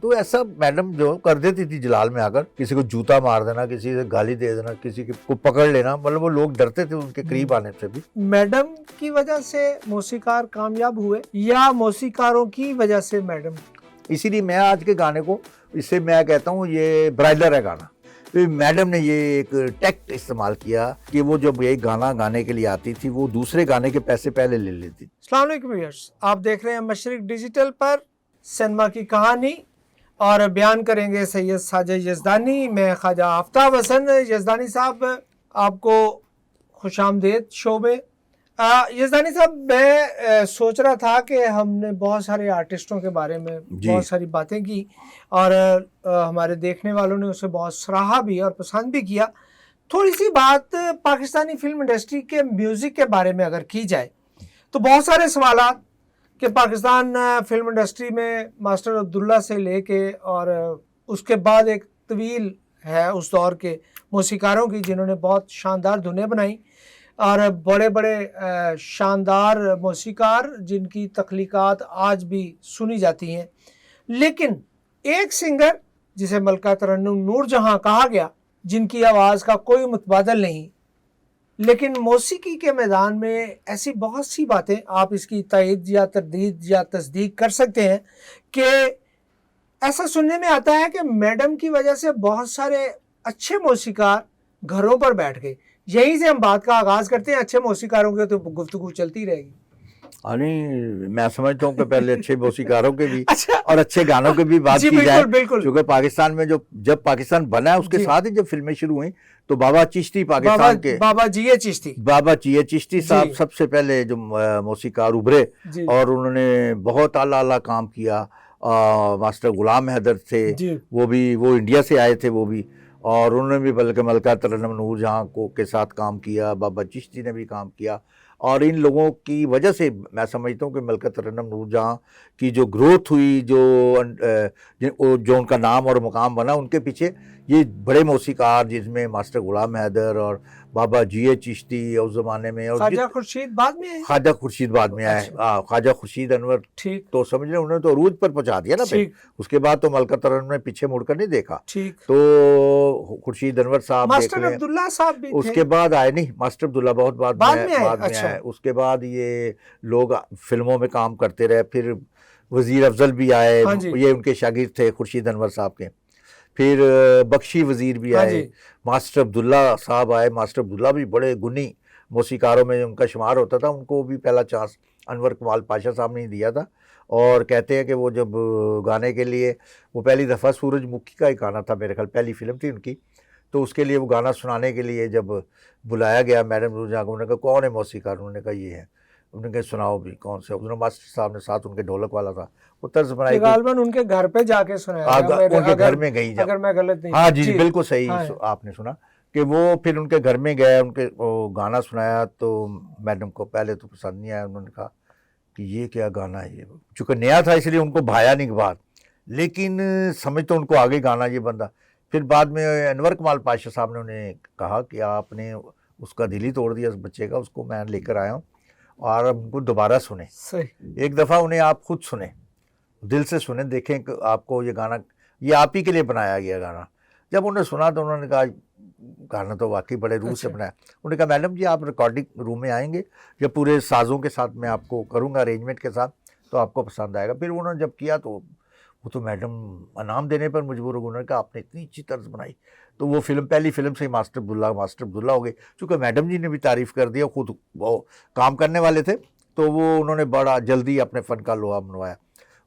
तो ऐसा मैडम जो कर देती थी जलाल में आकर, किसी को जूता मार देना, किसी से गाली दे देना, किसी को पकड़ लेना, मतलब वो लोग डरते थे उनके करीब आने से भी। मैडम की वजह से मौसीकार कामयाब हुए या मौसीकारों की वजह से मैडम? इसीलिए मैं आज के गाने को, इससे मैं कहता हूँ ये ब्राइडर है गाना। तो मैडम ने ये एक टैक्ट इस्तेमाल किया कि वो जब ये गाना गाने के लिए आती थी वो दूसरे गाने के पैसे पहले ले लेती। अस्सलाम वालेकुम व्यूअर्स, आप देख रहे हैं मशरिक डिजिटल पर सिनेमा की कहानी और बयान करेंगे सैयद साजिद यज़दानी। मैं ख्वाजा आफ्ताब हसन। यज़दानी साहब आपको खुशामदीद शो में। यज़दानी साहब, मैं सोच रहा था कि हमने बहुत सारे आर्टिस्टों के बारे में बहुत सारी बातें की और हमारे देखने वालों ने उसे बहुत सराहा भी और पसंद भी किया। थोड़ी सी बात पाकिस्तानी फिल्म इंडस्ट्री के म्यूज़िक के बारे में अगर की जाए तो बहुत सारे सवालात कि पाकिस्तान फिल्म इंडस्ट्री में मास्टर अब्दुल्ला से लेके और उसके बाद एक तवील है उस दौर के मौसीकारों की जिन्होंने बहुत शानदार धुनें बनाई और बड़े बड़े शानदार मौसीकार जिनकी तख्लीकात आज भी सुनी जाती हैं। लेकिन एक सिंगर जिसे मलका तरन्नुम नूरजहां कहा गया, जिनकी आवाज़ का कोई मुतबादल नहीं, लेकिन मौसीकी के मैदान में ऐसी बहुत सी बातें, आप इसकी तायद या तरदीद या तस्दीक कर सकते हैं कि ऐसा सुनने में आता है कि मैडम की वजह से बहुत सारे अच्छे मौसीकार घरों पर बैठ गए। यहीं से हम बात का आगाज़ करते हैं। अच्छे मौसीकारों की तो गुफ्तगू चलती रहेगी। नहीं, मैं समझता हूँ कि पहले अच्छे मौसीकारों के भी अच्छा। और अच्छे गानों के भी बात की जाए, बिल्कुल। क्योंकि पाकिस्तान में जब पाकिस्तान बना है उसके साथ ही जब फिल्में शुरू हुई तो बाबा चिश्ती पाकिस्तान के बाबा जी चिश्ती साहब सबसे पहले जो मौसीकार उभरे और उन्होंने बहुत आला काम किया। मास्टर गुलाम हैदर थे, वो इंडिया से आए थे वो भी, और उन्होंने भी बल्कि मलका तरन्नुम नूरजहां के साथ काम किया, बाबा चिश्ती ने भी काम किया। और इन लोगों की वजह से मैं समझता हूँ कि मलका तरन्नुम नूरजहां की जो ग्रोथ हुई, जो उनका नाम और मुकाम बना, उनके पीछे ये बड़े मौसीकार जिसमें मास्टर गुलाम हैदर और बाबा जी चिश्ती उस ज़माने में, और ख्वाजा खुर्शीद बाद में आए। ख्वाजा खुर्शीद अनवर, ठीक, तो समझ रहे उन्होंने तो अरूज पर पहुंचा दिया ना फिर। उसके बाद तो मलका तरन्नुम ने पीछे मुड़कर नहीं देखा। ठीक। तो खुर्शीद अनवर साहब, मास्टर अब्दुल्ला साहब भी उसके बाद आए। नहीं, मास्टर अब्दुल्ला बहुत बाद में आए। उसके बाद ये लोग फिल्मों में काम करते रहे। फिर वजीर अफजल भी आए, ये उनके शागिर्द थे खुर्शीद अनवर साहब के। फिर बख्शी वजीर भी आए, मास्टर अब्दुल्ला साहब आए। मास्टर अब्दुल्ला भी बड़े गुनी मौसीकारों में उनका शुमार होता था। उनको भी पहला चांस अनवर कमाल पाशा साहब ने दिया था। और कहते हैं कि वो जब गाने के लिए, वो पहली दफ़ा सूरजमुखी का एक गाना था मेरे ख्याल, पहली फिल्म थी उनकी, तो उसके लिए वो गाना सुनाने के लिए जब बुलाया गया मैडम नूरजहां को, उन्होंने कहा कौन है मौसीकार? उन्होंने कहा ये है। उन्होंने कहा सुनाओ भी कौन से? उन्होंने मास्टर साहब ने साथ उनके ढोलक वाला था, वो तर्ज बनाई, गालबन उनके घर पे जाके सुनाया, उनके घर में गई जब, अगर मैं गलत नहीं। हाँ जी बिल्कुल सही आपने सुना कि वो फिर उनके घर में गए, उनके वो गाना सुनाया तो मैडम को पहले तो पसंद नहीं आया। उन्होंने कहा कि ये क्या गाना है, ये चूँकि नया था इसलिए उनको भाया नहीं बात, लेकिन समझ तो उनको आगे गाना ये बंदा। फिर बाद में अनवर कमाल पाशा साहब ने उन्हें कहा कि आपने उसका दिल ही तोड़ दिया उस बच्चे का, उसको मैं लेकर आया हूँ और अब उनको दोबारा सुने। एक दफ़ा उन्हें आप खुद सुने, दिल से सुने, देखें कि आपको ये गाना, ये आप ही के लिए बनाया गया गाना। जब उन्होंने सुना तो उन्होंने कहा गाना तो वाकई बड़े रूह से बनाया। उन्होंने कहा मैडम जी आप रिकॉर्डिंग रूम में आएंगे, जब पूरे साज़ों के साथ मैं आपको करूँगा अरेंजमेंट के साथ, तो आपको पसंद आएगा। फिर उन्होंने जब किया तो वो तो मैडम इनाम देने पर मजबूर हो गए। उन्होंने कहा आपने इतनी अच्छी तर्ज बनाई। तो वो फिल्म, पहली फिल्म से ही मास्टर अब्दुल्ला हो गए। चूँकि मैडम जी ने भी तारीफ़ कर दिया, खुद वो काम करने वाले थे, तो वो उन्होंने बड़ा जल्दी अपने फ़न का लोहा मनवाया।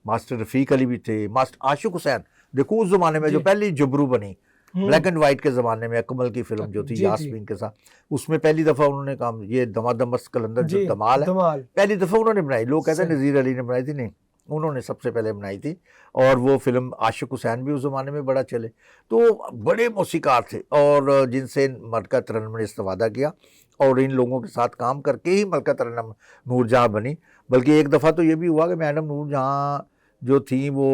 मास्टर रफ़ीक अली भी थे, मास्टर आशिक हुसैन, देखो उस ज़माने में जो पहली जुबरू बनी ब्लैक एंड वाइट के ज़माने में, अकमल की फिल्म जो थी यास्मीन के साथ, उसमें पहली दफ़ा उन्होंने काम, ये दमादम कलंदर जो धमाल है, पहली दफ़ा उन्होंने बनाई। लोग कहते हैं नज़ीर अली ने बनाई थी, नहीं, उन्होंने सबसे पहले बनाई थी। और वो फिल्म आशिक हुसैन भी उस ज़माने में बड़ा चले। तो बड़े मौसीकार थे और जिनसे मलका तरन्नुम ने इस्तेफादा किया और इन लोगों के साथ काम करके ही मलका तरन्नुम नूरजहां बनी। बल्कि एक दफ़ा तो ये भी हुआ कि मैडम नूरजहां जो थी वो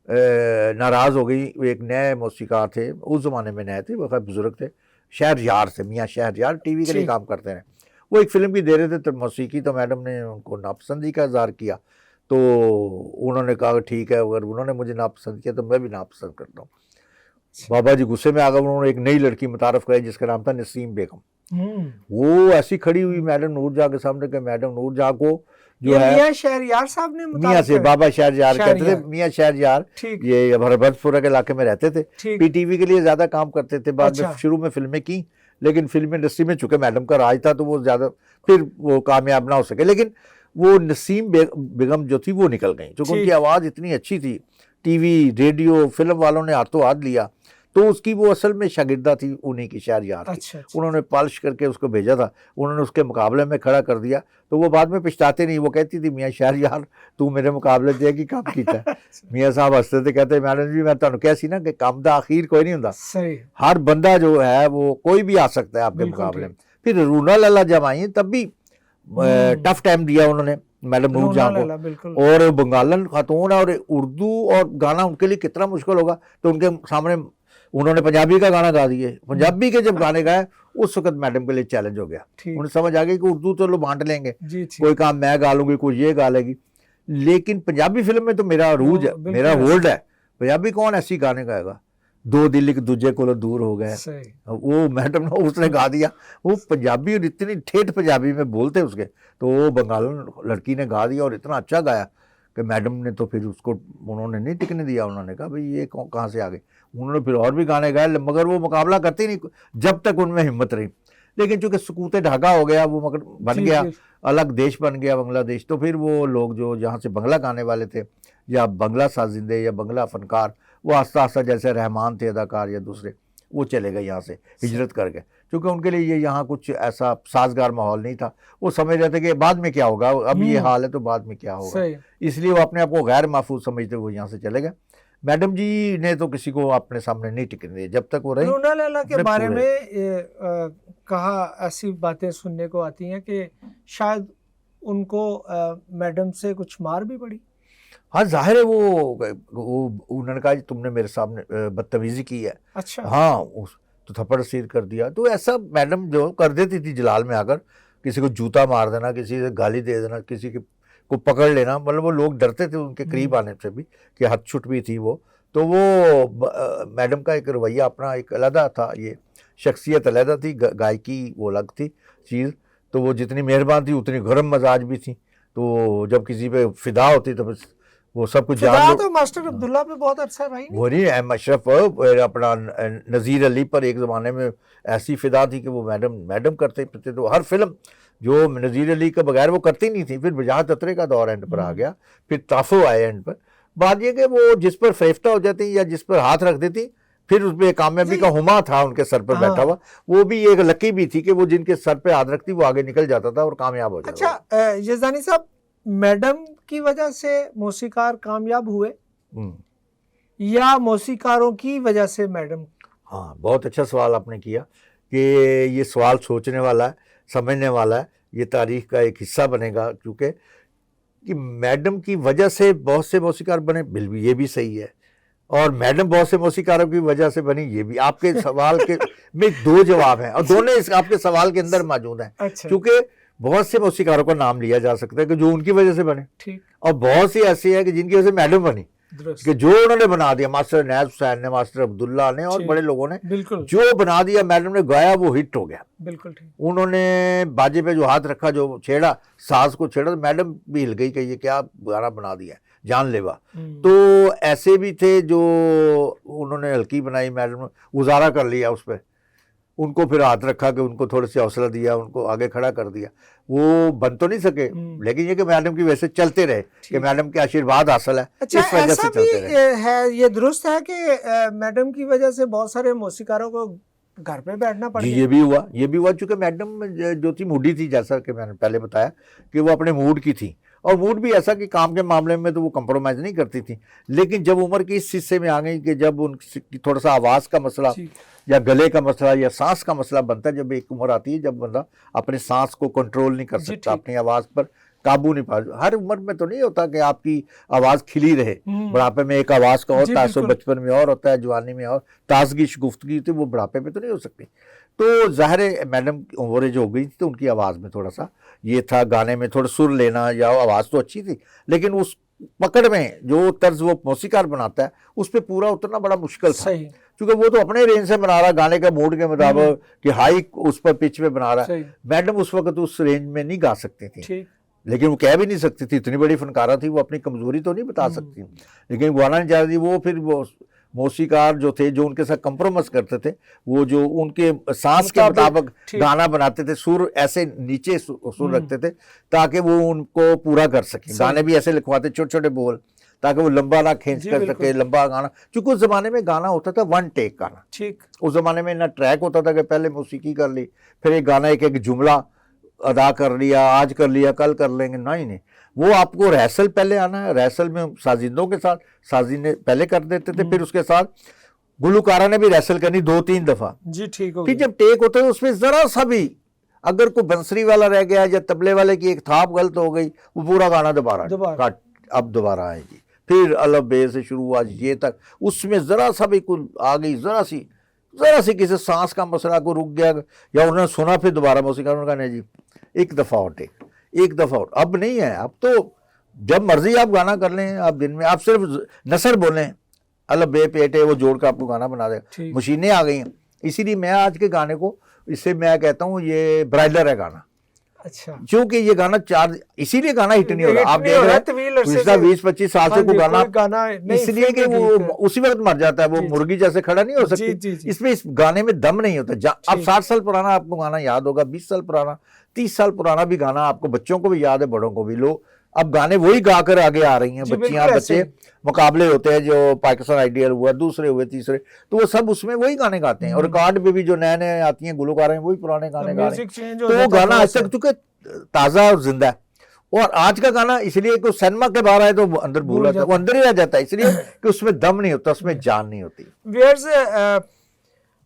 नाराज़ हो गई। एक नए मौसीकार थे, उस ज़माने में नए थे, वो खैर बुज़ुर्ग थे, शहरयार से, मियाँ शहरयार, टीवी के लिए काम करते हैं। वो एक फ़िल्म भी दे रहे थे तो मौसीकी, तो मैडम ने उनको नापसंदी का इज़हार किया। तो उन्होंने कहा ठीक है, अगर उन्होंने मुझे नापसंद किया तो मैं भी नापसंद करता हूँ। बाबा जी गुस्से में आ गए, उन्होंने एक नई लड़की मुतारफ कराई जिसका नाम था नसीम बेगम। वो ऐसी खड़ी हुई मैडम नूर जहाँ के सामने कि मैडम नूर जहाँ को जो है मियां शहरयार साहब ने मियां से बाबा शहरयार कहते थे, शहरयार। मियां शहरयार, ठीक। ये हरबतपुरा के इलाके में रहते थे, ठीक। पीटीवी के लिए ज्यादा काम करते थे। बाद में अच्छा। शुरू में फिल्में की, लेकिन फिल्म इंडस्ट्री में चूंकि मैडम का राज था तो वो ज्यादा फिर वो कामयाब ना हो सके। लेकिन वो नसीम बेगम जो थी वो निकल गई, क्योंकि उनकी आवाज़ इतनी अच्छी थी। टीवी रेडियो फिल्म वालों ने हाथों हाथ लिया, तो उसकी वो असल में शागिर्दा थी उन्हीं की, शहरयार की। अच्छा। उन्होंने पॉलिश करके उसको भेजा था, उन्होंने उसके मुकाबले में खड़ा कर दिया, तो वो बाद में पछताते नहीं। वो कहती थी मियाँ शहरयार तू मेरे मुकाबले दे की काम किया। मियाँ साहब हंसते थे, कहते मैडम जी मैं तुहानू कहा सी ना कि काम दा आखिर कोई नहीं होता, सही। हर बंदा जो है वो कोई भी आ सकता है आपके मुकाबले में। फिर रूना लाला जब आई तब भी टफ टाइम दिया उन्होंने मैडम नूर जहाँ को, और बंगालन खातून और उर्दू और गाना उनके लिए कितना मुश्किल होगा। तो उनके सामने उन्होंने पंजाबी का गाना गा दिए, पंजाबी के जब गाने गाए उस वक्त मैडम के लिए चैलेंज हो गया। उन्हें समझ आ गई कि उर्दू तो लोग बांट लेंगे, कोई काम मैं गा लूंगी, कोई ये गा लेगी, लेकिन पंजाबी फिल्म में तो मेरा अरूज है, मेरा होल्ड है। पंजाबी कौन ऐसी गाने गाएगा, दो दिल एक दूजे को दूर हो गए, वो मैडम ने उसने गा दिया। वो पंजाबी और इतनी ठेठ पंजाबी में बोलते उसके, तो वो बंगालन लड़की ने गा दिया और इतना अच्छा गाया कि मैडम ने तो फिर उसको उन्होंने नहीं टिकने दिया। उन्होंने कहा भाई ये कहाँ से आ गए। उन्होंने फिर और भी गाने गाए, मगर वो मुकाबला करती नहीं जब तक उनमें हिम्मत रही। लेकिन चूंकि सकूते ढाका हो गया, वो मगर बन गया, अलग देश बन गया बांग्लादेश, तो फिर वो लोग जो जहाँ से बंगला गाने वाले थे या बंगला साजिंदे या बंगला फनकार, वो आस्ता आस्ता जैसे रहमान थे अदाकार या दूसरे, वो चले गए यहाँ से, हिजरत कर गए, क्योंकि उनके लिए ये यहाँ कुछ ऐसा साजगार माहौल नहीं था। वो समझ रहे थे कि बाद में क्या होगा, अब ये हाल है तो बाद में क्या होगा, इसलिए वो अपने आप को गैर महफूज समझते वो यहाँ से चले गए। मैडम जी ने तो किसी को अपने सामने नहीं टिकने दिया जब तक वो रही। रूना लाला के बारे में कहा ऐसी बातें सुनने को आती हैं कि शायद उनको मैडम से कुछ मार भी पड़ी। हाँ जाहिर है, वो उन्होंने कहा तुमने मेरे सामने बदतमीजी की है। अच्छा। हाँ, तो थप्पड़ सीर कर दिया। तो ऐसा मैडम जो कर देती थी जलाल में आकर, किसी को जूता मार देना, किसी से गाली दे देना, किसी को पकड़ लेना, मतलब वो लोग डरते थे उनके करीब आने से भी कि हद छुट भी थी वो। तो वो मैडम का एक रवैया अपना एक अलहदा था, ये शख्सियत अलहदा थी, गायकी वो अलग थी चीज़। तो वो जितनी मेहरबान थी उतनी गर्म मजाज भी थी। तो जब किसी पे फिदा होती तो वो सब कुछ जान तो मास्टर अब्दुल्ला पे बहुत अच्छा रही। वो नहीं, अशरफ अपना नज़ीर अली पर एक ज़माने में ऐसी फिदा थी कि वो मैडम करते थे। तो हर फिल्म जो नज़ीर अली के बगैर वो करती नहीं थी। फिर बजात अतरे का दौर एंड पर आ गया, फिर ताफो आए एंड पर। बात ये कि वो जिस पर फेफ्ता हो जाती या जिस पर हाथ रख देती, फिर उसमें कामयाबी का हुमा था उनके सर पर बैठा हुआ। वो भी एक लकी भी थी कि वो जिनके सर पे हाथ रखती वो आगे निकल जाता था और कामयाब हो जाता। अच्छा यज़दानी साहब, मैडम की वजह से मौसीकार कामयाब हुए या मौसीकारों की वजह से मैडम? हाँ, बहुत अच्छा सवाल आपने किया कि ये सवाल सोचने वाला है, समझने वाला है, ये तारीख का एक हिस्सा बनेगा। क्योंकि कि मैडम की वजह से बहुत से मौसीकार बने, बिल्कुल ये भी सही है, और मैडम बहुत से मौसीकारों की वजह से बनी, ये भी। आपके सवाल के में दो जवाब हैं और दोनों इस आपके सवाल के अंदर मौजूद हैं। अच्छा। क्योंकि बहुत से मौसीकारों का नाम लिया जा सकता है कि जो उनकी वजह से बने, ठीक, और बहुत सी ऐसी है कि जिनकी वजह से मैडम बनी, कि जो उन्होंने बना दिया, मास्टर नैज हुसैन ने, मास्टर अब्दुल्ला ने और बड़े लोगों ने जो बना दिया, मैडम ने गाया वो हिट हो गया। बिल्कुल ठीक। उन्होंने बाजे पे जो हाथ रखा, जो छेड़ा, साज को छेड़ा, तो मैडम भी हिल गई कि ये क्या गाना बना दिया, जानलेवा। तो ऐसे भी थे जो उन्होंने हल्की बनाई, मैडम ने गुजारा कर लिया उस पर, उनको फिर हाथ रखा कि उनको थोड़ी सी हौसला दिया, उनको आगे खड़ा कर दिया। वो बन तो नहीं सके, लेकिन ये कि मैडम की वजह से चलते रहे, कि मैडम के आशीर्वाद हासिल है। अच्छा, इस वजह से चलते रहे। है ये दुरुस्त है कि मैडम की वजह से बहुत सारे मौसीकारों को घर पे बैठना पड़ गया? ये भी हुआ चूंकि मैडम जो थी मूडी थी, जैसा कि मैंने पहले बताया कि वो अपने मूड की थी, और मूड भी ऐसा कि काम के मामले में तो वो कंप्रोमाइज़ नहीं करती थी। लेकिन जब उम्र की इस हिस्से में आ गई कि जब उनकी थोड़ा सा आवाज़ का मसला या गले का मसला या सांस का मसला बनता है, जब एक उम्र आती है जब बंदा अपने सांस को कंट्रोल नहीं कर सकता, अपनी आवाज़ पर काबू नहीं पा। हर उम्र में तो नहीं होता कि आपकी आवाज़ खिली रहे, बुढ़ापे में एक आवाज़ का और तासुर, बचपन में और होता है, जवानी में और, ताजगी गुफ्तगी तो वो बुढ़ापे में तो नहीं हो सकती। तो ज़ाहिर है मैडम की उम्र जो हो गई थी तो उनकी आवाज़ में थोड़ा सा ये था, गाने में थोड़ा सुर लेना, या आवाज़ तो अच्छी थी लेकिन उस पकड़ में जो तर्ज वो मौसीकार बनाता है उस पर पूरा उतरना बड़ा मुश्किल था, सही, क्योंकि वो तो अपने रेंज से बना रहा, गाने के मूड के मुताबिक कि हाई उस पर पिच पे बना रहा है। मैडम उस वक्त उस रेंज में नहीं गा सकती थी, लेकिन वो कह भी नहीं सकती थी, इतनी बड़ी फनकारा थी, वो अपनी कमजोरी तो नहीं बता सकती, लेकिन गाना नहीं चाहती वो। फिर वो मौसीकार जो थे जो उनके साथ कंप्रोमाइज करते थे, वो जो उनके सांस के मुताबिक गाना बनाते थे, सुर ऐसे नीचे सुर रखते थे ताकि वो उनको पूरा कर सके। गाने भी ऐसे लिखवाते छोटे छोटे बोल ताकि वो लंबा ना खींच कर सके, लंबा गाना। क्योंकि उस जमाने में गाना होता था वन टेक गाना, ठीक। उस जमाने में ना ट्रैक होता था कि पहले मौसीकी कर ली फिर एक गाना एक जुमला अदा कर लिया, आज कर लिया कल कर लेंगे, नहीं, वो आपको रिहर्सल पहले आना है, रिहर्सल में साजिंदों के साथ, साजिंदे पहले कर देते थे, फिर उसके साथ गुलकारा ने भी रिहर्सल करनी 2-3 दफा जी, ठीक हो। फिर जब टेक होता है उसमें जरा सा भी अगर कोई बंसरी वाला रह गया या तबले वाले की एक थाप गलत हो गई, वो पूरा गाना दोबारा काट, अब दोबारा आएगी, फिर अलग बे से शुरू हुआ ये तक, उसमें जरा सा भी कुल आ गई, जरा सी किसी सांस का मसला को रुक गया या उन्होंने सुना, फिर दोबारा मौसीकार उन्होंने कहा नहीं जी एक दफ़ा और टेक, एक दफ़ा और। अब नहीं है, अब तो जब मर्जी आप गाना कर लें, आप दिन में आप सिर्फ नसर बोलें, अलग बे पेटे वो जोड़ कर आपको गाना बना देगा, मशीनें आ गई हैं। इसीलिए मैं आज के गाने को, इससे मैं कहता हूँ ये ब्राइलर है गाना, अच्छा, क्योंकि ये गाना चार, इसीलिए गाना हिट नहीं हो रहा। आप देख रहे हैं पिछला 20-25 साल से कोई गाना इसलिए कि वो उसी वक्त मर जाता है, वो मुर्गी जैसे खड़ा नहीं हो सकती, इसमें इस गाने में दम नहीं होता। अब 60 साल पुराना आपको गाना याद होगा, 20 साल पुराना, 30 साल पुराना भी गाना आपको, बच्चों को भी याद है, बड़ों को भी। लोग अब गाने वही गाकर आगे आ रही हैं, बच्चियां बच्चे, मुकाबले होते हैं जो पाकिस्तान आइडियल हुआ, दूसरे हुए, तीसरे, तो वो सब उसमें वही गाने गाते हैं। और रिकॉर्ड पे भी जो नए नए आती हैं गुलकार हैं वही पुराने गाने गा रहे हैं, तो वो गाना आज तक चूंकि ताज़ा और जिंदा है। और आज का गाना इसलिए कि सिनेमा के बाहर आए तो वो अंदर भूल जाता है, वो अंदर ही रह जाता है, इसलिए कि उसमें दम नहीं होता, उसमें जान नहीं होती। व्यूअर्स,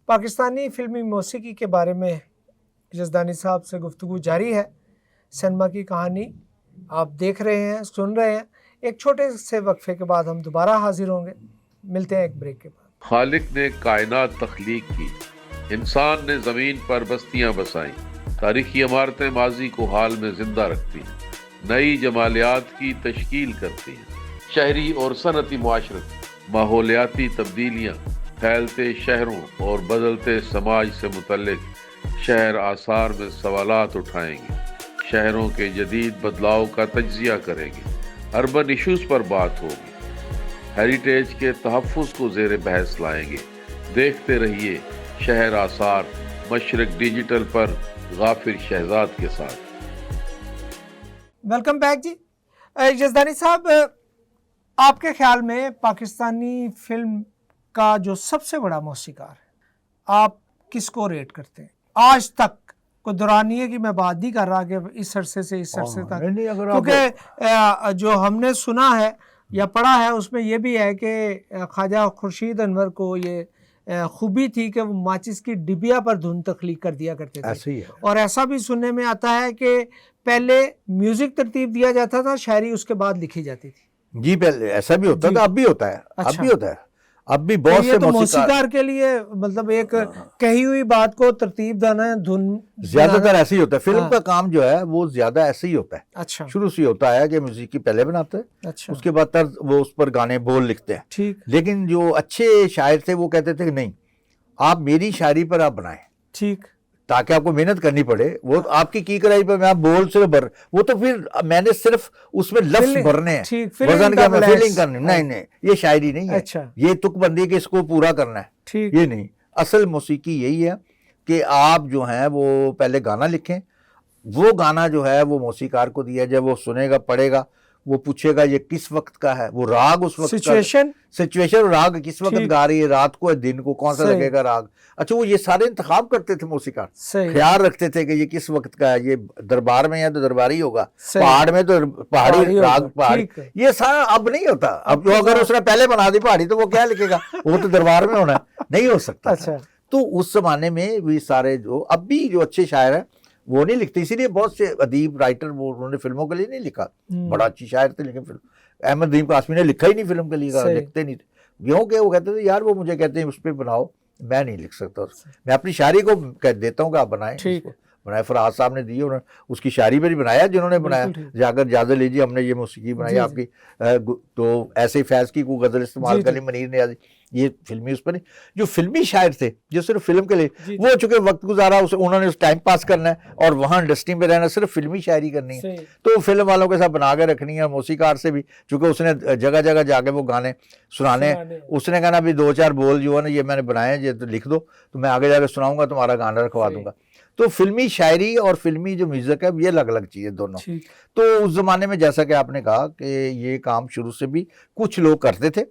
पाकिस्तानी फिल्मी मौसीकी के बारे में यज़दानी साहब से गुफ्तगू जारी है। सिनेमा की कहानी आप देख रहे हैं, सुन रहे हैं। एक छोटे से वक्फे के बाद हम दोबारा हाजिर होंगे, मिलते हैं एक ब्रेक के बाद। खालिक ने कायनात तख्लीक की, इंसान ने ज़मीन पर बस्तियां बसाई, तारीखी इमारतें माजी को हाल में जिंदा रखती हैं, नई जमालियात की तश्कील करती हैं। शहरी और सनती मुआशरत, माहौलियाती तब्दीलियाँ, फैलते शहरों और बदलते समाज से मुतल्लिक शहर आसार में सवालात उठाएंगे, शहरों के जदीद बदलाव का तज्जिया करेंगे, अर्बन इशूज़ पर बात होगी, हेरिटेज के तहफ़्फ़ुज़ को ज़ेरे बहस लाएंगे। देखते रहिए शहर आसार, मशरिक डिजिटल पर गाफिर शहजाद के साथ। वेलकम बैक जी। यज़दानी साहब, आपके ख्याल में पाकिस्तानी फिल्म का जो सबसे बड़ा मौसीकार है, आप किसको रेट करते हैं आज तक? कोई दुरानिए की मैं बात नहीं कर रहा कि इस अरसे से इस अरसे तक, क्योंकि जो हमने सुना है या पढ़ा है उसमें यह भी है कि ख्वाजा खुर्शीद अनवर को ये खूबी थी कि वो माचिस की डिबिया पर धुन तख्लीक कर दिया करते थे। ऐसे ही है। और ऐसा भी सुनने में आता है कि पहले म्यूजिक तरतीब दिया जाता था, शायरी उसके बाद लिखी जाती थी। जी, पहले ऐसा भी होता था, अब भी होता है। अच्छा। अब भी होता है, अब भी बहुत से तो मौसीकार के लिए मतलब एक कही हुई बात को तरतीब देना, धुन ज्यादातर ऐसे ही होता है। फिल्म का काम जो है वो ज्यादा ऐसे ही होता है। अच्छा। शुरू से होता है कि म्यूजिक पहले बनाते हैं, अच्छा, उसके बाद तर्ज वो उस पर गाने बोल लिखते हैं। ठीक। लेकिन जो अच्छे शायर थे वो कहते थे कि नहीं, आप मेरी शायरी पर आप बनाएं, ठीक, ताकि आपको मेहनत करनी पड़े। वो आपकी की कराई पर मैं आप बोल सिर्फ भर, वो तो फिर मैंने सिर्फ उसमें लफ्ज भरने हैं, वजन का मैं फीलिंग करनी, नहीं, ये शायरी नहीं है। अच्छा। ये तुकबंदी के इसको पूरा करना है, ठीक, ये नहीं। असल मौसीकी यही है कि आप जो है वो पहले गाना लिखें, वो गाना जो है वो मौसीकार को दिया जाए, वो सुनेगा, पढ़ेगा, वो पूछेगा ये किस वक्त का है, वो राग उस वक्त सिचुएशन राग किस वक्त गा रही है, रात को दिन को कौन सा लगेगा राग। अच्छा, वो ये सारे इंतखाब करते थे मौसीकार, ख्याल रखते थे कि ये किस वक्त का है, ये दरबार में है तो दरबारी होगा, पहाड़ में तो पहाड़ी राग पहाड़ी, ये सारा अब नहीं होता। अब तो अगर उसने पहले बना दी पहाड़ी तो वो क्या लिखेगा, वो तो दरबार में होना नहीं हो सकता। अच्छा। तो उस जमाने में भी सारे जो अब भी जो अच्छे शायर हैं वो नहीं लिखते, इसीलिए बहुत से अदीब राइटर वो उन्होंने फिल्मों के लिए नहीं लिखा, बड़ा अच्छी शायर थे लेकिन फिल्म, अहमद नदीम कासमी ने लिखा ही नहीं फिल्म के लिए, लिखते नहीं थे, क्योंकि वो कहते थे यार वो मुझे कहते हैं उस पर बनाओ, मैं नहीं लिख सकता मैं अपनी शायरी को कह देता हूँ कि आप बनाएं, ठीक। बनाए। फराज साहब ने दी, उन्होंने उसकी शायरी पर ही बनाया जिन्होंने बनाया। जाकर इजाजत लीजिए, हमने ये मौसीकी बनाई आपकी, तो ऐसे ही फैज़ की कोई गज़ल इस्तेमाल कर ली, मनीर ने ये फिल्मी उस पर नहीं। जो फिल्मी शायर थे जो सिर्फ फिल्म के लिए, वो चूंकि वक्त गुजारा, उन्होंने उस टाइम पास करना है और वहाँ इंडस्ट्री में रहना, सिर्फ फिल्मी शायरी करनी है, तो फिल्म वालों के साथ बना के रखनी है। मौसीकार से भी चूंकि उसने जगह जगह जाके वो गाने सुनाने, उसने कहना भी 2-4 बोल जो है ना ये मैंने बनाए, ये तो लिख दो, तो मैं आगे जाके सुनाऊंगा, तुम्हारा गाना रखवा दूंगा। तो फिल्मी शायरी और फिल्मी जो म्यूजिक है ये अलग अलग चीज़ें दोनों। तो उस जमाने में जैसा कि आपने कहा कि ये काम शुरू से भी कुछ लोग करते थे,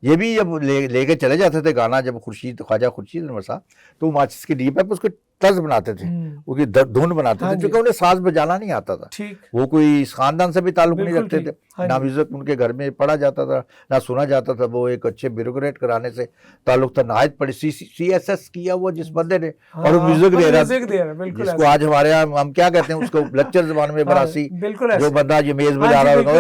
ये भी जब लेके चले जाते थे गाना, जब ख्वाजा खुर्शीद अनवर साहब, तो माचिस की डीप है उसके तर्ज बनाते थे, उसकी धुन बनाते थे, क्योंकि उन्हें साज बजाना नहीं आता था। वो कोई इस खानदान से भी ताल्लुक नहीं रखते थे, ना म्यूजिक उनके घर में पढ़ा जाता था ना सुना जाता था। वो एक अच्छे ब्यूरोक्रेट कराने से ताल्लुक था। नायत पढ़ी CSS किया वो जिस बंदे ने, और म्यूजिक दे रहा, जिसको आज हमारे यहाँ हम क्या कहते हैं उसको लेक्चर जबान में बरासी, जो बंदा ये मेज बजा रहा होगा,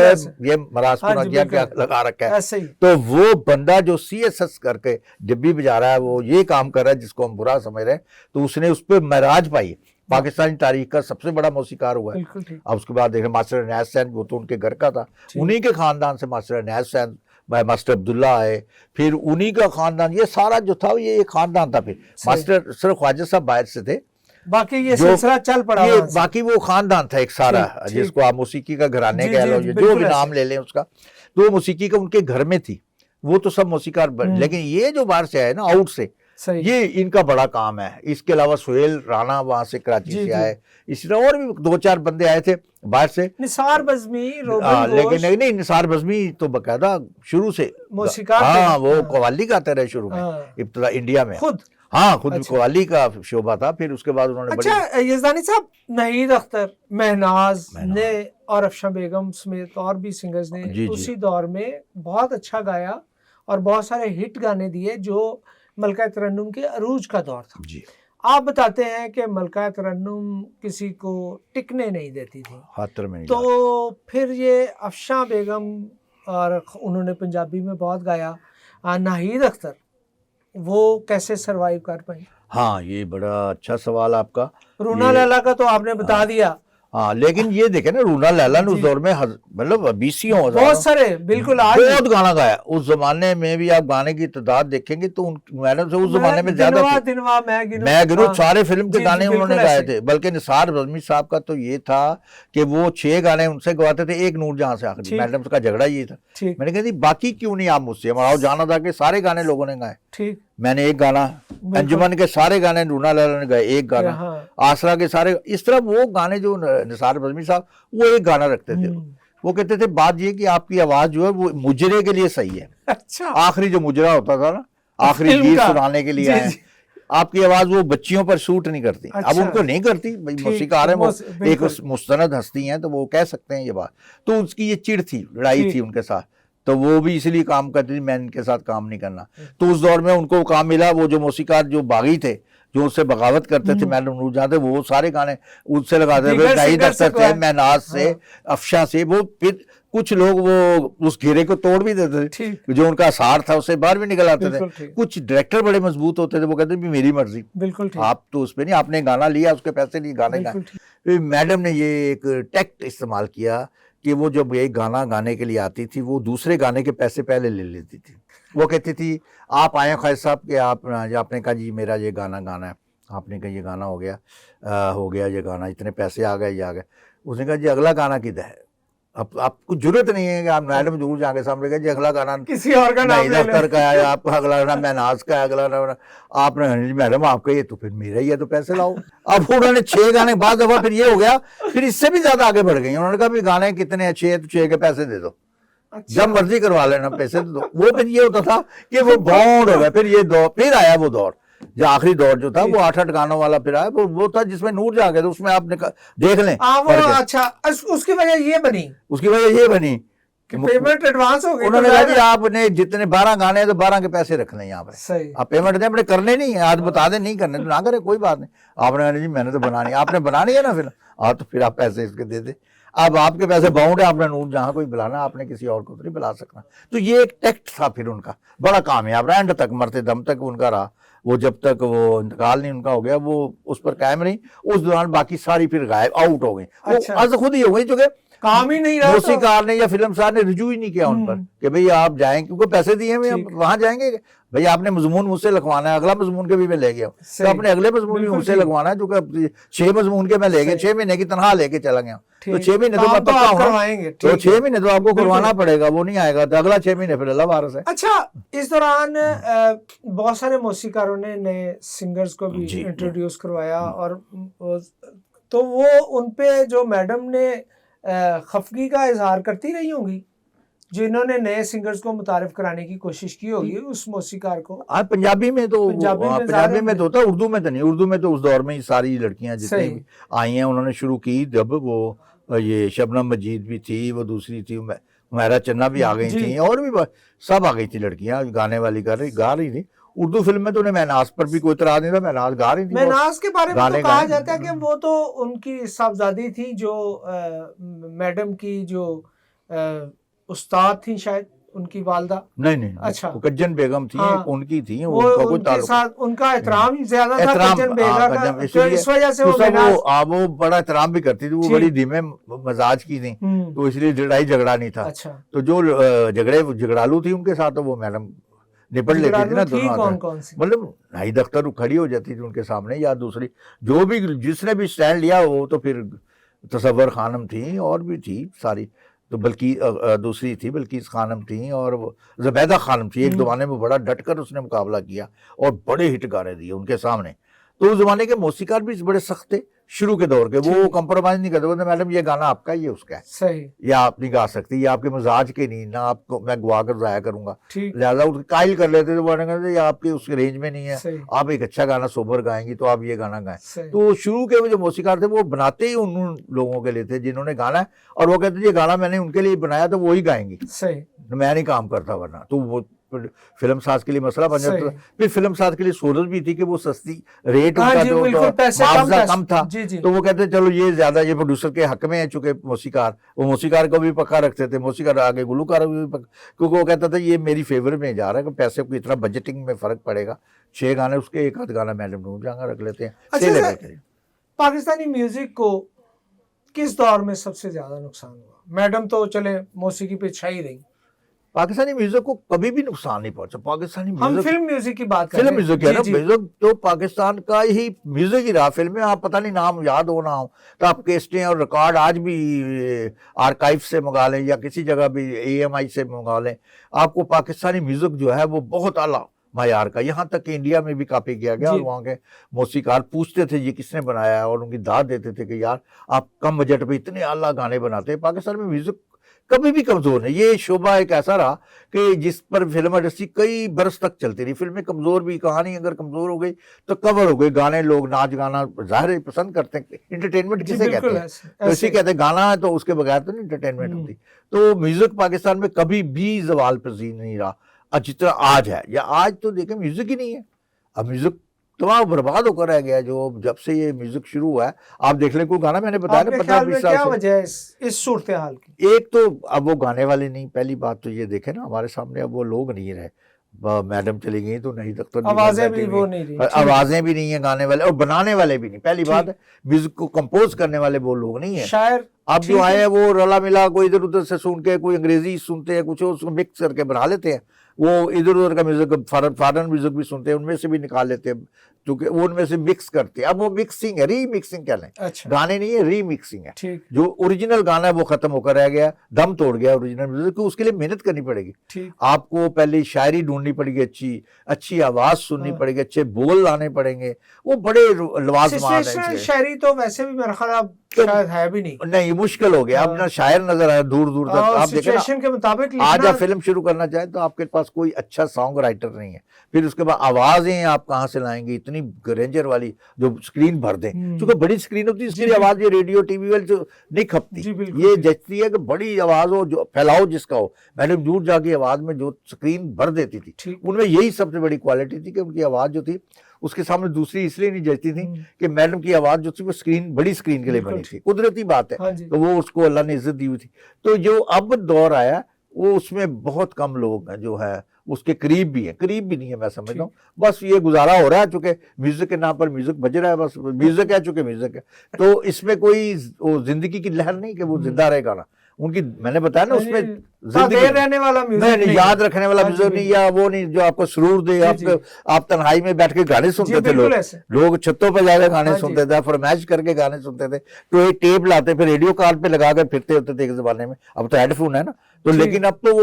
ये मरासपुरा क्या लगा रखा है, तो वो बंदा जो CSS करके डिब्बी बजा रहा है, वो ये काम कर रहा है जिसको हम बुरा समझ रहे हैं, तो उसने उस पर महराज पाई। पाकिस्तानी तारीख का सबसे बड़ा मौसीकार हुआ है। अब उसके बाद देखें मास्टर इनायत सैन, वो तो उनके घर का था, उन्हीं के खानदान से मास्टर इनायत सैन, मास्टर अब्दुल्ला आए, फिर उन्हीं का खानदान, ये सारा जो था ये एक खानदान था। फिर मास्टर सिर्फ ख्वाजा साहब बाहर से थे, बाकी ये सिलसिला चल पड़ा, ये बाकी वो खानदान था एक सारा, जिसको आप मौसीकी का घराने कह लो, जो भी नाम ले लें उसका, तो मौसीकी का उनके घर में थी, वो तो सब मौसीकार। लेकिन ये जो बाहर से आए ना, आउट से, ये इनका बड़ा काम है। इसके अलावा सुहेल राणा वहां से कराची से आए, इसी तरह और भी 2-4 बंदे आए थे बाहर से। निसार बज़मी, लेकिन नहीं, निसार बज़मी तो बकायदा शुरू से मौसीकार, हाँ, वो कव्वाली गाते रहे शुरू में, इब्तिदा इंडिया में खुद कव्वाली का शोबा था। फिर उसके बाद उन्होंने अच्छा यज़दानी साहब, नहीद अख्तर, महनाज ने और अफशा बेगम समेत और भी सिंगर्स ने उसी दौर में बहुत अच्छा गाया और बहुत सारे हिट गाने दिए, जो मलका तरन्नुम के अरूज का दौर था। आप बताते हैं कि मलका तरन्नुम किसी को टिकने नहीं देती थी, खातर में नहीं, तो फिर ये अफशा बेगम, और उन्होंने पंजाबी में बहुत गाया, नाहीद अख्तर, वो कैसे सरवाइव कर पाई? हाँ, ये बड़ा अच्छा सवाल आपका। रूना लैला का तो आपने बता दिया, हाँ, लेकिन ये देखे ना, रूना लैला ने उस दौर में मतलब 20 बहुत सारे, बिल्कुल बहुत गाना गाया। उस जमाने में भी आप गाने की तादाद देखेंगे तो मैडम से उस जमाने में ज्यादा मैं गिनूं सारे फिल्म के गाने उन्होंने गाए थे। बल्कि निसार बज़मी साहब का तो ये था कि वो 6 गाने उनसे गवाते थे, एक नूरजहां से आखिरी। मैडम का झगड़ा ये था, मैंने कहा बाकी क्यों नहीं आप मुझसे, हमारा जाना था कि सारे गाने लोगों ने गाए, मैंने एक गाना, अंजुमन के सारे गाने रूना लैला ने गाए, एक गाना आसरा के सारे, इस तरह वो गाने जो निसार बज़मी साहब वो एक गाना रखते थे। वो कहते थे बात ये कि आपकी आवाज जो है वो मुजरे के लिए सही है। अच्छा, आखिरी जो मुजरा होता था ना, आखिरी गीत सुनाने के लिए आए, आपकी आवाज वो बच्चियों पर सूट नहीं करती। अच्छा, अब उनको नहीं करती, मौसीकार है, वो एक मुस्तनद हस्ती हैं तो वो कह सकते हैं ये बात। तो उसकी ये चिढ़ थी, लड़ाई थी उनके साथ, तो वो भी इसलिए काम करती थी, मैं इनके साथ काम नहीं करना। तो उस दौर में उनको काम मिला, वो जो मौसीकार जो बागी थे, जो उससे बगावत करते थे, मैडम नूरजहां थे, वो सारे गाने उससे लगाते थे, नाहीद अख्तर से, महनाज से, अफशा से। वो फिर कुछ लोग वो उस घेरे को तोड़ भी देते थे, जो उनका सार था उससे बाहर भी निकल आते थे। कुछ डायरेक्टर बड़े मजबूत होते थे, वो कहते थे मेरी मर्जी, आप तो उसमें नहीं, आपने गाना लिया, उसके पैसे लिए गाने गाए। मैडम ने ये एक टेक्ट इस्तेमाल किया कि वो जब एक गाना गाने के लिए आती थी, वो दूसरे गाने के पैसे पहले ले लेती थी। वो कहती थी आप आए ख्वाजा साहब के, आपने कहा जी मेरा ये गाना गाना है, आपने कहा ये गाना हो गया ये गाना, इतने पैसे आ गए, ये आ गए। उसने कहा जी अगला गाना किधर है, अब आपको जरूरत नहीं है कि आप मैडम जरूर जाके सामने कहा जी अगला गाना किसी और का नाम ले अख्तर का है, आपका अगला गाना महनाज का है, अगला गाना आपने मैडम आपका, ये तो फिर मेरा ही है, तो पैसे लाओ। अब उन्होंने 6 गाने बाद दफा फिर ये हो गया, फिर इससे भी ज्यादा आगे बढ़ गई। उन्होंने कहा भी गाने कितने अच्छे हैं, तो 6 के पैसे दे दो, जब मर्जी करवा लेना, पैसे तो दो। वो फिर ये होता था कि वो बाउंड हो गया। फिर ये दौर, फिर आया वो दौर, जो आखिरी दौर जो था वो 8-8 गानों वाला फिर आया, वो था जिसमें नूरजहां गए, तो उसमें आपने देख लें। अच्छा, उसकी वजह ये बनी कि पेमेंट एडवांस हो गई। उन्होंने कहा जी आपने जितने 12 गाने हैं तो 12 के पैसे रखने यहाँ पे, आप पेमेंट दें, अपने करने नहीं है, आज बता दें नहीं करने तो ना करें, कोई बात नहीं। आपने कहा जी मैंने तो बनानी, आपने बनानी है ना, फिर तो फिर आप पैसे इसके दे दे। अब आपके पैसे बाउंड है, आपने नूर जहां कोई बुलाना, आपने किसी और को तो नहीं बुला सकना। तो ये एक टैक्ट था फिर उनका, बड़ा कामयाब रहा, एंड तक मरते दम तक उनका रहा। वो जब तक वो इंतकाल नहीं उनका हो गया, वो उस पर कायम रही। उस दौरान बाकी सारी फिर गायब, आउट हो गई। अच्छा। वो आज खुद ही हो गई, चूंकि काम ही नहीं रहा तो। मौसीकार ने या फिल्मसार ने रिजू ही नहीं किया उन पर कि भाई आप जाएं, क्योंकि पैसे दिए हुए ठीक। वहां जाएंगे। भाई आपने मजमून मुझसे लिखवाना है, अगला मजमून के भी मैं ले गया, तो सही। अपने अगले मजमून भी बिल्कुल मुझसे ठीक। लिखवाना है, क्योंकि 6 मजमून के मैं ले गया, सही। 6 महीने की तनख्वाह लेके चला गया, तो ठीक। 6 महीने तो काम मैं तो पक्का आप हूं ना। करवाएंगे, तो ठीक 6 है। महीने तो आपको बिल्कुल। करवाना पड़ेगा, वो नहीं आएगा तो अगला 6 महीने फिर अल्लाह वारस है। अच्छा, इस दौरान बहुत सारे मौसीकारों ने नए सिंगर्स को भी जी। इंट्रोड्यूस करवाया, और तो वो उन पे जो मैडम ने खफगी का इजहार करती रही होंगी, जिन्होंने नए सिंगर्स को मुतारिफ कराने की कोशिश की होगी उस मौसीकार को। आज पंजाबी में तो पंजाबी में पंजाबी में ज़ाहिर तो होता, उर्दू में तो नहीं। उर्दू में तो उस दौर में ही सारी लड़कियां जितनी सही। भी आई हैं उन्होंने शुरू की, जब वो ये शबनम मजीद भी थी, वो दूसरी थी हुमैरा चन्ना भी आ गई जी। थी, और भी सब आ गई थी लड़कियां गाने वाली, गा रही थी। उर्दू फिल्म में तो उन्हें महनाज पर भी कोई इतराज नहीं था, महनाज गा रही थी। महनाज के बारे में गाने तो कहा गाए। जाता है कि वो तो उनकी साहबजादी थी, जो मैडम की जो उस्ताद थी, शायद उनकी वालदा। नहीं, अच्छा। वो कज्जन बेगम थी, हाँ। उनकी थी, वो उनका कोई उनके ताल्लुक साथ उनका एहतराम ज्यादा था एहतराम, कज्जन बेगा का, कज्जन, तो इस वजह से वो महनाज। वो बड़ा एहतराम भी करती थी, वो ठीक। बड़ी धीमे मजाज की थी, तो इसलिए लड़ाई झगड़ा नहीं था। अच्छा। तो जो झगड़ालू थी उनके साथ, तो वो मैडम निपट लेती थी ना दोनों कौन हाथ। कौन सी? मतलब नाहिद अख्तर खड़ी हो जाती थी उनके सामने, या दूसरी जो भी जिसने भी स्टैंड लिया, वो तो फिर तसव्वुर खानम थी, और भी थी सारी, तो बल्कि दूसरी थी बल्कीस खानम थी, और वो ज़ुबैदा खानम थी। एक ज़माने में बड़ा डटकर उसने मुकाबला किया और बड़े हिट गाने दिए उनके सामने। तो उस जमाने के मौसीकार भी बड़े सख्त थे शुरू के दौर के, वो कंप्रोमाइज नहीं करते, बोलते मैडम ये गाना आपका, ये उसका है, सही, या आप नहीं गा सकती, ये आपके मजाज के नहीं, ना आपको मैं गवा कर जाया करूंगा, ठीक, लिहाजा उसको कायल कर लेते थे। वो कहते ये आपके उस रेंज में नहीं है, सही, आप एक अच्छा गाना सोबर गाएंगी तो आप ये गाना गाएं। सही। तो शुरू के जो मौसीकार थे वो बनाते ही उन लोगों के लिए थे जिन्होंने गाना है, और वो कहते थे ये गाना मैंने उनके लिए बनाया तो वो ही गाएंगी, सही, मैं नहीं काम करता वरना। तो वो फिल्म साज के लिए मसला बन जाता सही। था। फिर फिल्म साज के लिए सूरत भी थी कि वो सस्ती रेट हाँ उनका जी, जो बिल्कुल, पैसे मुआवजा कम था, जी, जी। तो वो कहते चलो ये ज्यादा ये प्रोड्यूसर के हक में है, चूंकि मौसीकार, वो मौसीकार को भी पक्का रखते थे, मौसीकार आगे गुलूकार भी पक्का, क्योंकि वो कहता था ये मेरी फेवर में जा रहा है कि पैसे को इतना बजटिंग में फर्क पड़ेगा, 6 गाने उसके, एक आध गाना मैडम नूर जहां रख लेते हैं। अच्छा, से सर, लेते हैं। पाकिस्तानी म्यूजिक को किस दौर में सबसे ज्यादा नुकसान हुआ? मैडम तो चले मौसीकी पे छा ही रही, पाकिस्तानी म्यूजिक को कभी भी नुकसान नहीं पहुंचा। पाकिस्तानी हम म्यूजिक, फिल्म म्यूजिक की बात कर फिल्म रहे हैं। म्यूजिक है ना, जी, जी। म्यूजिक तो पाकिस्तान का ही म्यूजिक ही रहा। फिल्में आप पता नहीं नाम याद हो ना हो, तो आप केस्टें और रिकॉर्ड आज भी आर्काइव से मंगा लें या किसी जगह भी AMI से मंगा लें, आपको पाकिस्तानी म्यूजिक जो है वो बहुत आला मायार का, यहाँ तक कि इंडिया में भी कॉपी किया गया, और वहाँ के मौसीकार पूछते थे ये किसने बनाया है, और उनकी दाद देते थे कि यार आप कम बजट पे इतने आला गाने बनाते हैं। पाकिस्तान में म्यूजिक कभी भी कमजोर नहीं। ये शोबा एक ऐसा रहा कि जिस पर फिल्म इंडस्ट्री कई बरस तक चलती रही। फिल्में कमजोर भी, कहानी अगर कमजोर हो गई तो कवर हो गई, गाने लोग नाच गाना जाहिर है पसंद करते हैं, इंटरटेनमेंट जी, किसे कहते बिल्कुल हैं, ऐसे, तो इसी ऐसे। कहते हैं गाना है तो उसके बगैर तो नहीं इंटरटेनमेंट होती। तो म्यूजिक पाकिस्तान में कभी भी जवाल पजीर नहीं रहा, और जितना आज है, या आज तो देखें म्यूजिक ही नहीं है। अब म्यूजिक तबाह बर्बाद होकर रह गया, जो जब से ये म्यूजिक शुरू हुआ है। आप देख लें कोई गाना मैंने बताया ना आपके 15-20 ख्याल में साल क्या से, वजह है इस सूरत हाल की? एक तो अब वो गाने वाले नहीं, पहली बात तो ये देखे ना हमारे सामने अब वो लोग नहीं रहे, मैडम चली गई तो नहीं तक तो आवाजें भी वो नहीं रही, आवाजें भी नहीं है गाने वाले, और बनाने वाले भी नहीं। पहली बात है म्यूजिक को कंपोज करने वाले वो लोग नहीं है। शायर अब जो आए हैं वो रला मिला, कोई इधर उधर से सुन के, कोई अंग्रेजी सुनते हैं, कुछ उसको मिक्स करके बना लेते हैं। वो इधर उधर का म्यूजिक, फॉरेन म्यूजिक भी सुनते हैं, उनमें से भी निकाल लेते हैं, क्योंकि वो उनमें से मिक्स करते हैं। अब वो मिक्सिंग है, रीमिक्सिंग कह लें, अच्छा, गाने नहीं है, रीमिक्सिंग है। ठीक, जो ओरिजिनल गाना है वो खत्म होकर रह गया, दम तोड़ गया ओरिजिनल म्यूजिक को। उसके लिए मेहनत करनी पड़ेगी, ठीक, आपको पहले शायरी ढूंढनी पड़ेगी, अच्छी अच्छी आवाज सुननी पड़ेगी, अच्छे बोल लाने पड़ेंगे, वो बड़े लवाजमान सिचुएशनल है। शायरी तो वैसे भी मेरा ख्याल अब शायद है भी नहीं, नहीं, मुश्किल हो गया, अब ना शायर नजर आया दूर दूर तक। और आप देखें ना, सिचुएशन के मुताबिक आज लिखना। आप फिल्म शुरू करना चाहें तो आपके पास पास कोई अच्छा सॉन्ग राइटर नहीं है। फिर उसके बाद आवाज़ें आप कहाँ से लाएंगे इतनी रेंजर वाली जो स्क्रीन भर दें, क्योंकि बड़ी स्क्रीन होती है इसकी आवाज़ ये रेडियो टीवी वाली जो नहीं खपती, ये जचती है कि बड़ी आवाज़ हो, जो फैलाओ जिसका हो। मैडम दूर जाके आवाज़ में जो स्क्रीन भर देती थी उनमें यही सबसे बड़ी क्वालिटी थी कि उनकी आवाज़ जो थी उसके सामने दूसरी इसलिए नहीं जचती थी कि मैडम की आवाज़ जो थी वो स्क्रीन, बड़ी स्क्रीन के लिए बनी थी, कुदरती बात है। तो वो उसको अल्लाह ने इज्जत दी हुई थी। तो जो अब दौर आया वो उसमें बहुत कम लोग हैं जो है उसके करीब भी है, करीब भी नहीं है मैं समझता हूँ। बस ये गुजारा हो रहा है चूंकि म्यूजिक के नाम पर म्यूजिक बज रहा है, बस म्यूजिक है चूंकि म्यूजिक है, तो इसमें कोई वो जिंदगी की लहर नहीं कि वो जिंदा रहेगा ना। उनकी मैंने बताया ना उसमें रहने वाला म्यूजिक नहीं, याद रखने वाला म्यूजिक नहीं, या वो नहीं जो आपको सुरूर दे। आप तन्हाई में बैठ के गाने सुनते थे, लोग छतों पर जाकर गाने सुनते थे, फरमाइश करके गाने सुनते थे, तो ये टेप लाते फिर रेडियो कार्ड पे लगा कर फिरते होते थे एक जमाने में। अब तो हेडफोन है ना, तो लेकिन अब तो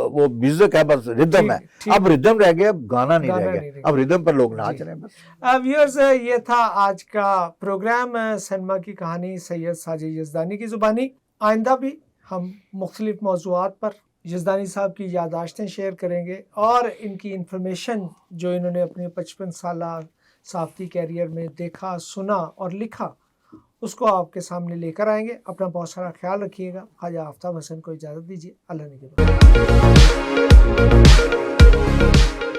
वो म्यूजिक है, बस रिदम है। अब रिदम रह गया, गाना नहीं रह गया, अब रिदम पर लोग नाच रहे हैं बस। व्यूअर्स, ये था आज का प्रोग्राम सिनेमा की कहानी सैयद साजिद यज़दानी की ज़ुबानी। आइंदा भी हम मुख्तलिफ मौज़ूआत पर यज़दानी साहब की यादाश्तें शेयर करेंगे और इनकी इंफॉर्मेशन जो इन्होंने अपने 55 साल सहाफ़ती कैरियर में देखा, सुना और लिखा, उसको आपके सामने लेकर आएंगे। अपना बहुत सारा ख्याल रखिएगा। ख्वाजा आफ्ताब हसन को इजाज़त दीजिए। अल्लाह ने